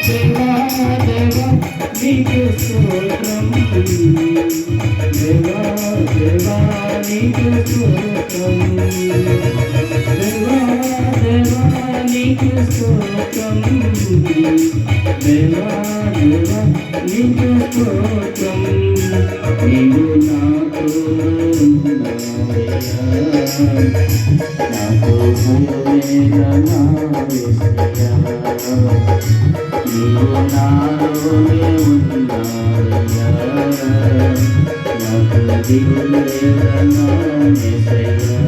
దేవా దేవా నీకు స్తోత్రం దేవా దేవా నీకు స్తోత్రం దేవా దేవా నీకు స్తోత్రం దేవా దేవా నీకు స్తోత్రం నీవు నాతో నాకు భయమేలా నా యేసయ్యా నీవు నాలోనే ఉన్నావయ్యా నాకు దిగులేలా నా యేసయ్యా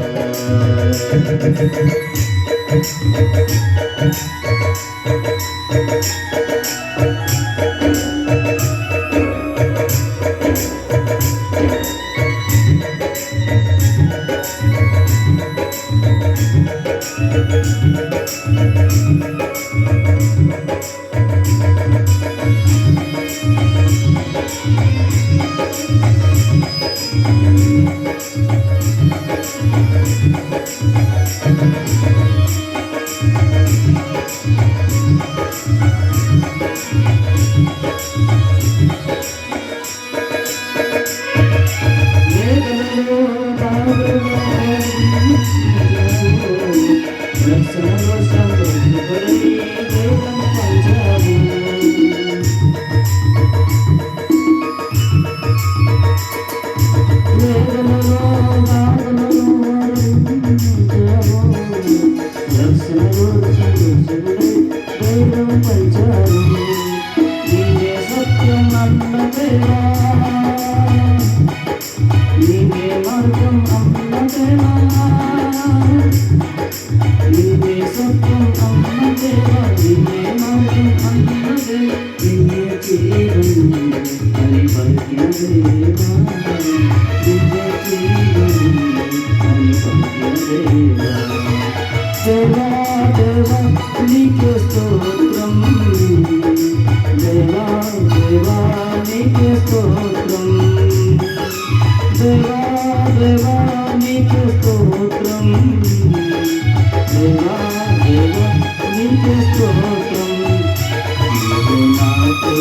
దేవా దేవా నీకే స్తోత్రం దేవా దేవా నీకే స్తోత్రం దేవా దేవా నీకే స్తోత్రం దేవా దేవా నీకే స్తోత్రం నీవు నాతో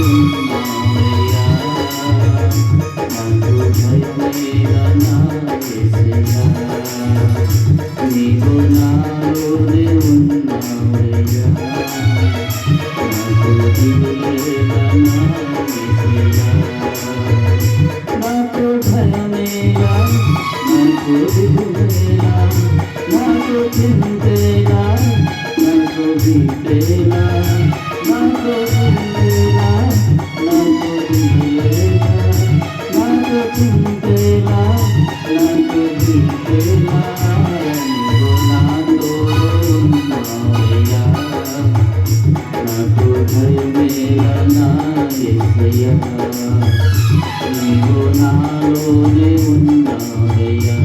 ఉన్నావయ్యా నాకు భయమేలా నా యేసయ్యా నీవు నాలోనే ఉన్నావయ్యా నాకు దిగులేలా నా యేసయ్యా నాకు భయమేలా నాకు దిగులేలా నాకు చింతేలా నాకు భీతేలా నాకు చింతేలా నాకు దిగులేలా నాకు చింతేలా నాకు భీతేలా నాకు భయమేలా నా యేసయ్యా నీవు నాలోనే ఉన్నావయ్యా